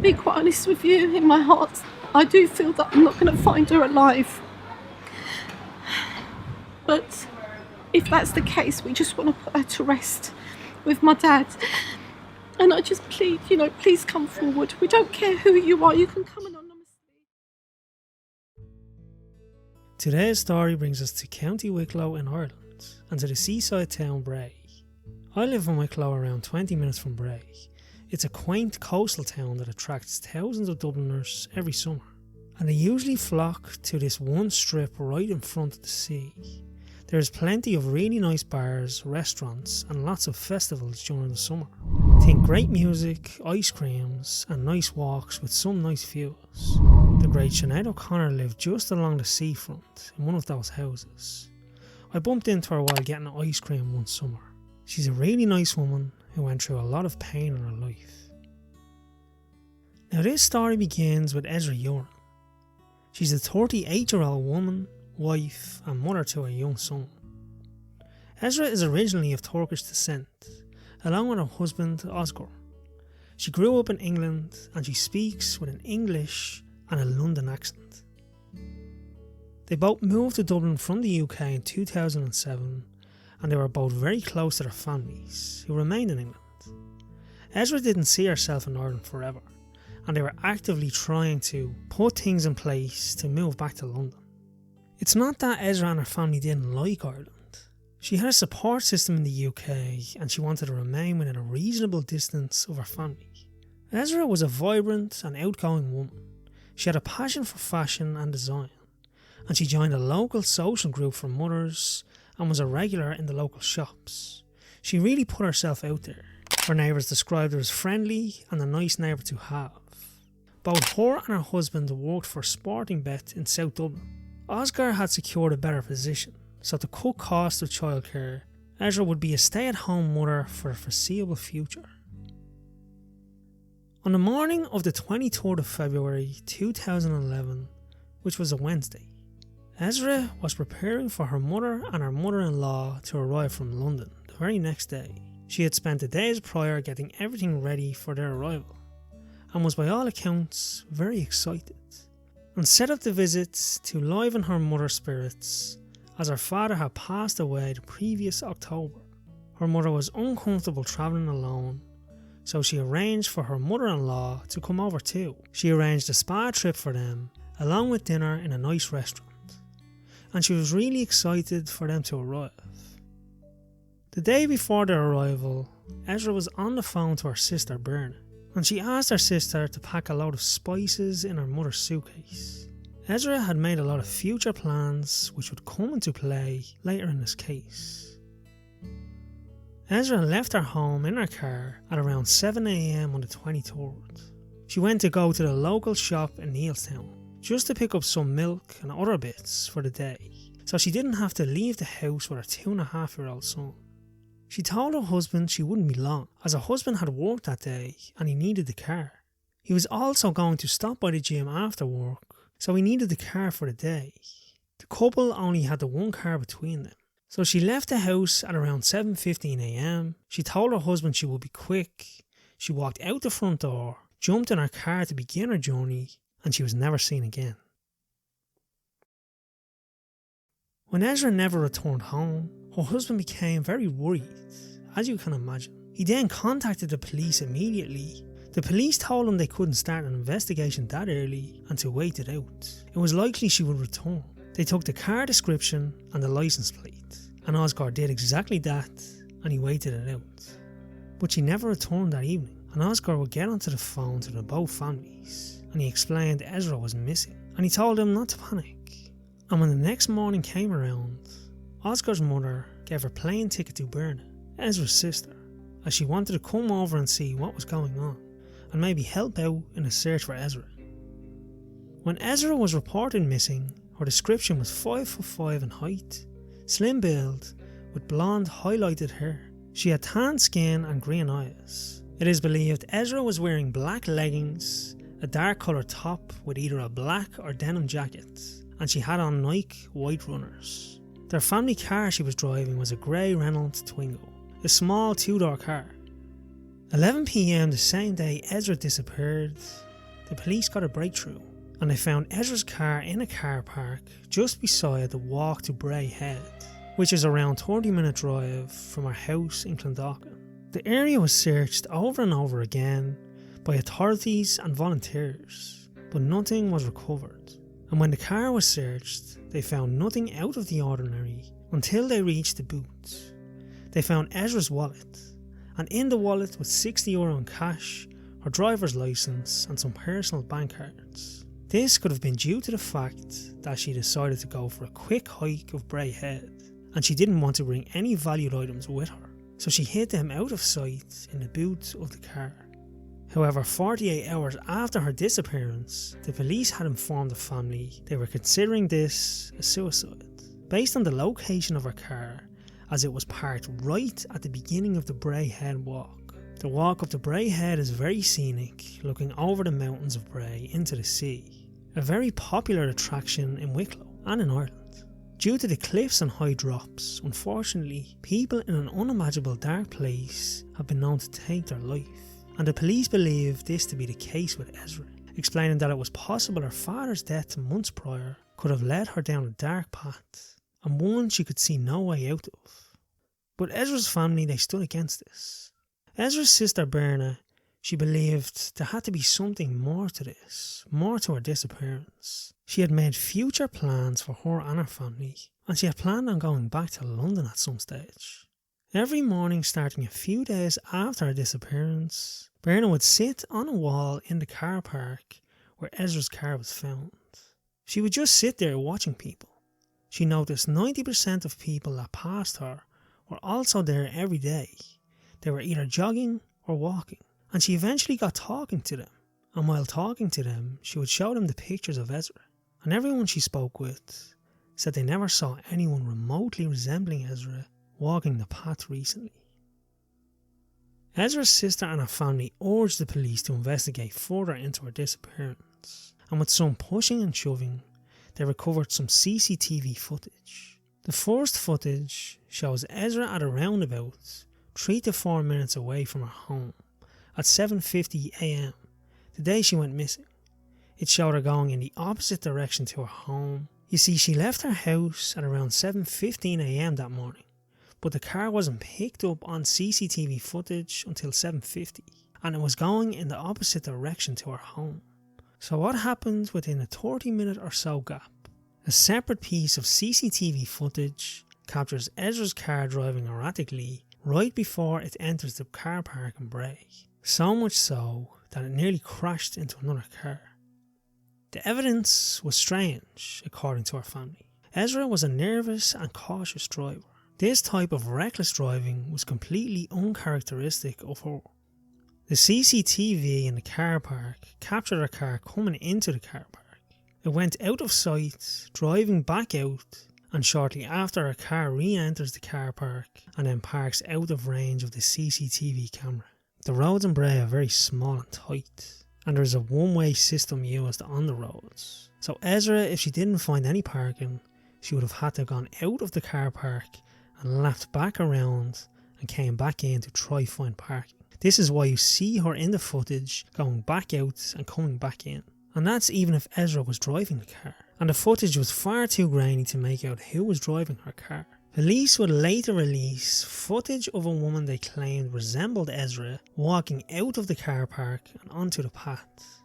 be quite honest with you, in my heart, I do feel that I'm not going to find her alive. But if that's the case, we just want to put her to rest with my dad. And I just plead, please come forward. We don't care who you are, you can come anonymously. Today's story brings us to County Wicklow in Ireland and to the seaside town Bray. I live in Wicklow, around 20 minutes from Bray. It's a quaint coastal town that attracts thousands of Dubliners every summer, and they usually flock to this one strip right in front of the sea. There is plenty of really nice bars, restaurants and lots of festivals during the summer. Think great music, ice creams and nice walks with some nice views. The great Sinead O'Connor lived just along the seafront in one of those houses. I bumped into her while getting ice cream one summer. She's a really nice woman who went through a lot of pain in her life. Now this story begins with Esra Uyrun. She's a 38-year-old woman, wife and mother to a young son. Ezra is originally of Turkish descent, along with her husband Oscar. She grew up in England and she speaks with an English and a London accent. They both moved to Dublin from the UK in 2007, and they were both very close to their families, who remained in England. Ezra didn't see herself in Ireland forever, and they were actively trying to put things in place to move back to London. It's not that Ezra and her family didn't like Ireland. She had a support system in the UK and she wanted to remain within a reasonable distance of her family. Ezra was a vibrant and outgoing woman. She had a passion for fashion and design, and she joined a local social group for mothers and was a regular in the local shops. She really put herself out there. Her neighbours described her as friendly and a nice neighbour to have. Both her and her husband worked for Sporting Bet in South Dublin. Oscar had secured a better position, so to cut costs of childcare, Ezra would be a stay-at-home mother for the foreseeable future. On the morning of the 23rd of February 2011, which was a Wednesday, Ezra was preparing for her mother and her mother-in-law to arrive from London the very next day. She had spent the days prior getting everything ready for their arrival, and was by all accounts very excited, and set up the visit to liven her mother's spirits, as her father had passed away the previous October. Her mother was uncomfortable travelling alone, so she arranged for her mother-in-law to come over too. She arranged a spa trip for them, along with dinner in a nice restaurant, and she was really excited for them to arrive. The day before their arrival, Ezra was on the phone to her sister Berna, and she asked her sister to pack a load of spices in her mother's suitcase. Ezra had made a lot of future plans which would come into play later in this case. Ezra left her home in her car at around 7 AM on the 23rd. She went to go to the local shop in Neilstown, just to pick up some milk and other bits for the day, so she didn't have to leave the house with her 2.5-year-old son. She told her husband she wouldn't be long, as her husband had work that day and he needed the car. He was also going to stop by the gym after work, so he needed the car for the day. The couple only had the one car between them, so she left the house at around 7:15 AM. She told her husband she would be quick. She walked out the front door, jumped in her car to begin her journey, and she was never seen again. When Ezra never returned home, her husband became very worried, as you can imagine. He then contacted the police immediately. The police told him they couldn't start an investigation that early and to wait it out. It was likely she would return. They took the car description and the licence plate, and Oscar did exactly that, and he waited it out. But she never returned that evening, and Oscar would get onto the phone to the both families, and he explained Ezra was missing, and he told them not to panic. And when the next morning came around, Oscar's mother gave her plane ticket to Berna, Ezra's sister, as she wanted to come over and see what was going on, and maybe help out in a search for Ezra. When Ezra was reported missing, her description was 5'5" in height, slim build, with blonde highlighted hair. She had tan skin and green eyes. It is believed Ezra was wearing black leggings, a dark coloured top with either a black or denim jacket, and she had on Nike white runners. Their family car she was driving was a grey Renault Twingo, a small two-door car. 11 PM the same day Ezra disappeared, the police got a breakthrough and they found Ezra's car in a car park just beside the walk to Bray Head, which is around 30-minute drive from our house in Clondalkin. The area was searched over and over again by authorities and volunteers, but nothing was recovered. And when the car was searched, they found nothing out of the ordinary until they reached the boot. They found Ezra's wallet, and in the wallet was €60 in cash, her driver's licence and some personal bank cards. This could have been due to the fact that she decided to go for a quick hike of Bray Head, and she didn't want to bring any valued items with her, so she hid them out of sight in the boot of the car. However, 48 hours after her disappearance, the police had informed the family they were considering this a suicide, based on the location of her car, as it was parked right at the beginning of the Bray Head walk. The walk up to Bray Head is very scenic, looking over the mountains of Bray into the sea, a very popular attraction in Wicklow and in Ireland. Due to the cliffs and high drops, unfortunately, people in an unimaginable dark place have been known to take their life, and the police believe this to be the case with Ezra, explaining that it was possible her father's death months prior could have led her down a dark path, and one she could see no way out of. But Ezra's family, they stood against this. Ezra's sister Berna, she believed there had to be something more to this, more to her disappearance. She had made future plans for her and her family, and she had planned on going back to London at some stage. Every morning starting a few days after her disappearance, Berna would sit on a wall in the car park where Ezra's car was found. She would just sit there watching people. She noticed 90% of people that passed her were also there every day. They were either jogging or walking, and she eventually got talking to them. And while talking to them, she would show them the pictures of Ezra. And everyone she spoke with said they never saw anyone remotely resembling Ezra walking the path recently. Ezra's sister and her family urged the police to investigate further into her disappearance, and with some pushing and shoving, they recovered some CCTV footage. The first footage shows Ezra at a roundabout 3 to 4 minutes away from her home at 7:50 am, the day she went missing. It showed her going in the opposite direction to her home. You see, she left her house at around 7:15 am that morning, but the car wasn't picked up on CCTV footage until 7:50, and it was going in the opposite direction to her home. So what happened within a 30-minute or so gap? A separate piece of CCTV footage captures Ezra's car driving erratically right before it enters the car park in Bray, so much so that it nearly crashed into another car. The evidence was strange, according to her family. Ezra was a nervous and cautious driver. This type of reckless driving was completely uncharacteristic of her. The CCTV in the car park captured her car coming into the car park. It went out of sight, driving back out, and shortly after her car re-enters the car park and then parks out of range of the CCTV camera. The roads in Bray are very small and tight, and there is a one-way system used on the roads. So Ezra, if she didn't find any parking, she would have had to have gone out of the car park and left back around and came back in to try find parking. This is why you see her in the footage going back out and coming back in. And that's even if Ezra was driving the car. And the footage was far too grainy to make out who was driving her car. Police would later release footage of a woman they claimed resembled Ezra walking out of the car park and onto the path.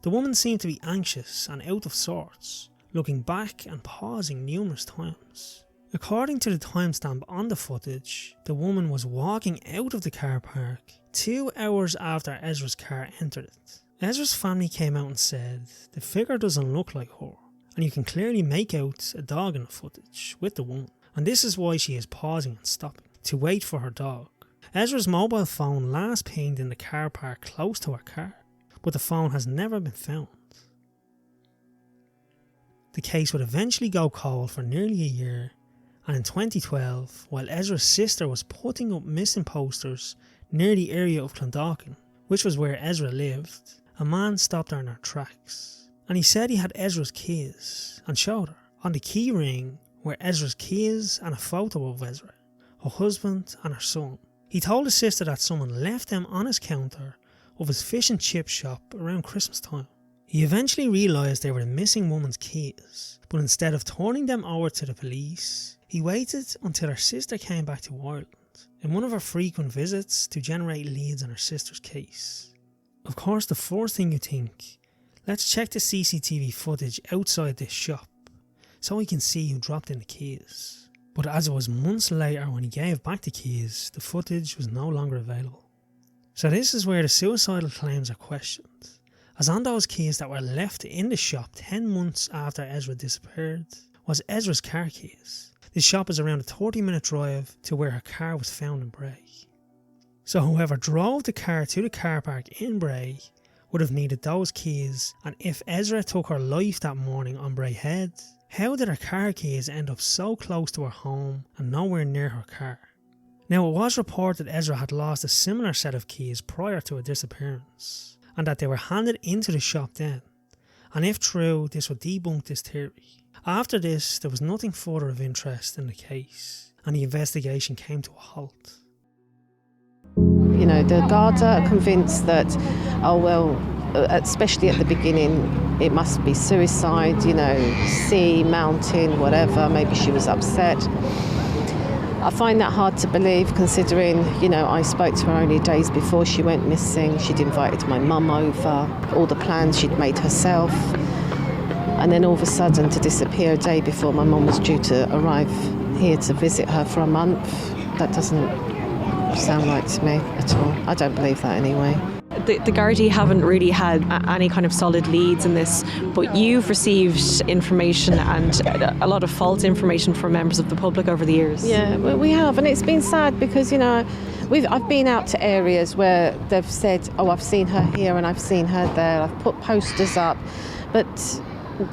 The woman seemed to be anxious and out of sorts, looking back and pausing numerous times. According to the timestamp on the footage, the woman was walking out of the car park 2 hours after Ezra's car entered it. Ezra's family came out and said the figure doesn't look like her, and you can clearly make out a dog in the footage with the woman, and this is why she is pausing and stopping to wait for her dog. Ezra's mobile phone last pinged in the car park close to her car, but the phone has never been found. The case would eventually go cold for nearly a year, and in 2012, while Ezra's sister was putting up missing posters near the area of Clondalkin, which was where Ezra lived, a man stopped her in her tracks, and he said he had Ezra's keys and showed her. On the key ring were Ezra's keys and a photo of Ezra, her husband and her son. He told his sister that someone left them on his counter of his fish and chip shop around Christmas time. He eventually realised they were the missing woman's keys, but instead of turning them over to the police, he waited until her sister came back to Ireland in one of her frequent visits to generate leads on her sister's case. Of course, the first thing you think, let's check the CCTV footage outside this shop so we can see who dropped in the keys. But as it was months later when he gave back the keys, the footage was no longer available. So this is where the suicidal claims are questioned, as on those keys that were left in the shop 10 months after Ezra disappeared was Ezra's car keys. This shop is around a 30-minute drive to where her car was found in Bray. So whoever drove the car to the car park in Bray would have needed those keys, and if Ezra took her life that morning on Bray Head, how did her car keys end up so close to her home and nowhere near her car? Now, it was reported Ezra had lost a similar set of keys prior to her disappearance, and that they were handed into the shop then, and if true, this would debunk this theory. After this, there was nothing further of interest in the case, and the investigation came to a halt. You know, the guards are convinced that, oh well, especially at the beginning, it must be suicide, you know, sea, mountain, whatever, maybe she was upset. I find that hard to believe, considering, you know, I spoke to her only days before she went missing. She'd invited my mum over, all the plans she'd made herself, and then all of a sudden to disappear a day before my mum was due to arrive here to visit her for a month. That doesn't sound right to me at all. I don't believe that anyway. The Gardaí haven't really had any kind of solid leads in this, but you've received information and a lot of false information from members of the public over the years. Yeah, well, we have, and it's been sad because, you know, I've been out to areas where they've said, oh, I've seen her here and I've seen her there. I've put posters up, but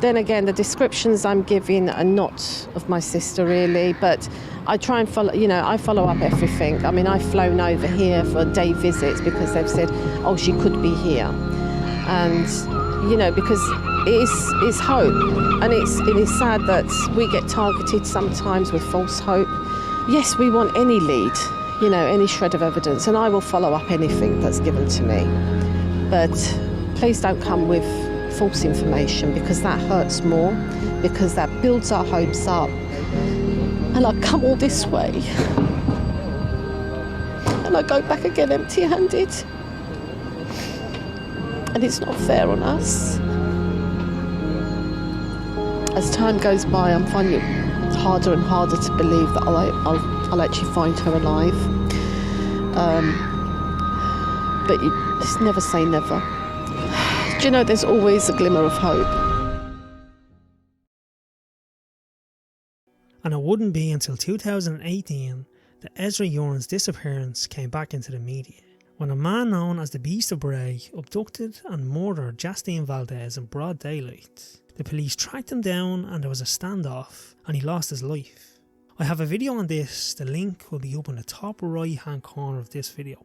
then again, the descriptions I'm giving are not of my sister really, but I try and follow, you know, I follow up everything. I mean, I've flown over here for day visits because they've said, oh, she could be here. And, you know, because it's hope. And it is sad that we get targeted sometimes with false hope. Yes, we want any lead, you know, any shred of evidence, and I will follow up anything that's given to me. But please don't come with false information, because that hurts more, because that builds our hopes up. And I've come all this way, and I go back again empty-handed, and it's not fair on us. As time goes by, I'm finding it harder and harder to believe that I'll actually find her alive. But you just never say never. Do you know, there's always a glimmer of hope. And it wouldn't be until 2018 that Esra Uyrun's disappearance came back into the media, when a man known as the Beast of Bray abducted and murdered Justine Valdez in broad daylight. The police tracked him down and there was a standoff and he lost his life. I have a video on this, the link will be up in the top right hand corner of this video.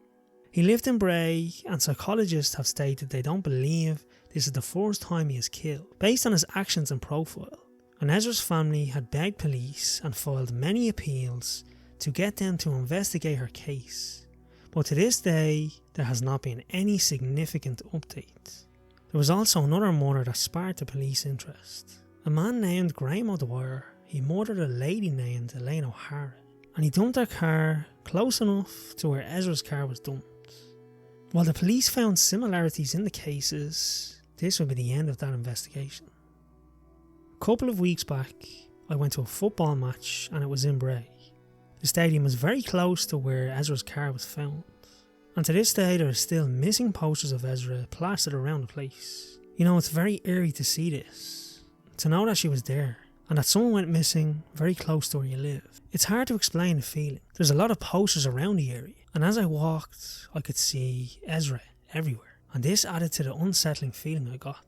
He lived in Bray, and psychologists have stated they don't believe this is the first time he is killed, based on his actions and profile. And Ezra's family had begged police and filed many appeals to get them to investigate her case. But to this day, there has not been any significant update. There was also another murder that sparked the police interest. A man named Graham O'Dwyer, he murdered a lady named Elaine O'Hara, and he dumped her car close enough to where Ezra's car was dumped. While the police found similarities in the cases, this would be the end of that investigation. A couple of weeks back, I went to a football match and it was in Bray. The stadium was very close to where Ezra's car was found. And to this day there are still missing posters of Ezra plastered around the place. You know, it's very eerie to see this. To know that she was there, and that someone went missing very close to where you live. It's hard to explain the feeling. There's a lot of posters around the area, and as I walked, I could see Ezra everywhere, and this added to the unsettling feeling I got.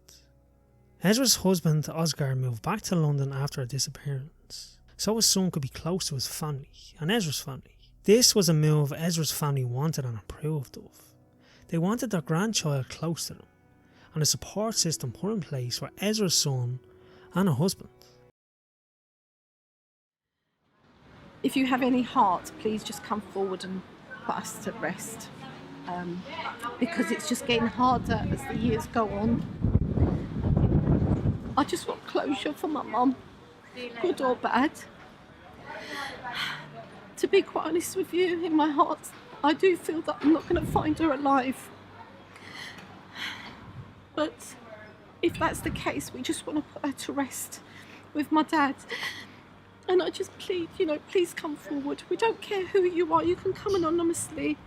Ezra's husband, Oscar, moved back to London after her disappearance, so his son could be close to his family and Ezra's family. This was a move Ezra's family wanted and approved of. They wanted their grandchild close to them, and a support system put in place for Ezra's son and her husband. If you have any heart, please just come forward and put us to rest. because it's just getting harder as the years go on. I just want closure for my mum, good or bad. To be quite honest with you, in my heart, I do feel that I'm not going to find her alive. But if that's the case, we just want to put her to rest with my dad. And I just plead, please come forward. We don't care who you are, you can come anonymously.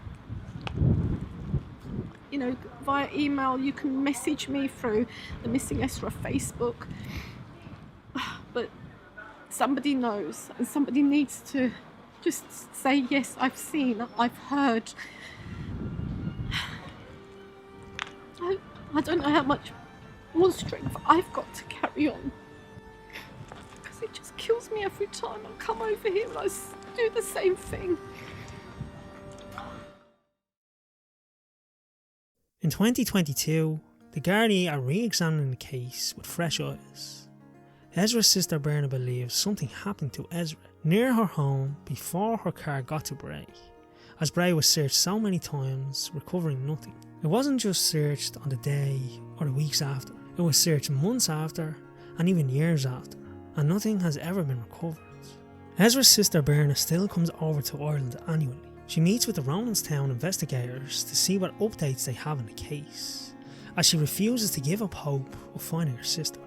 Via email, you can message me through the Missing Esra Facebook. But somebody knows, and somebody needs to just say, yes, I've seen, I've heard. I don't know how much more strength I've got to carry on, because it just kills me every time I come over here and I do the same thing. In 2022, the Gardaí are re-examining the case with fresh eyes. Ezra's sister Berna believes something happened to Ezra near her home before her car got to Bray, as Bray was searched so many times, recovering nothing. It wasn't just searched on the day or the weeks after, it was searched months after and even years after, and nothing has ever been recovered. Ezra's sister Berna still comes over to Ireland annually. She meets with the Romanstown investigators to see what updates they have in the case, as she refuses to give up hope of finding her sister.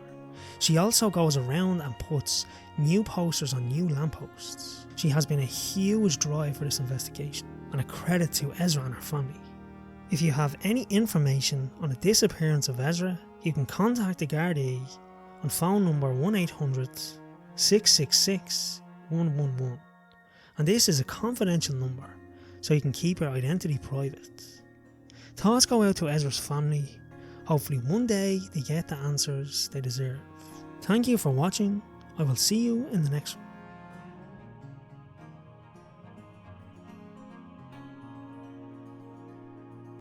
She also goes around and puts new posters on new lampposts. She has been a huge drive for this investigation, and a credit to Ezra and her family. If you have any information on the disappearance of Ezra, you can contact the Gardaí on phone number 1800 666 111, and this is a confidential number, so you can keep your identity private. Thoughts go out to Ezra's family. Hopefully one day they get the answers they deserve. Thank you for watching. I will see you in the next one.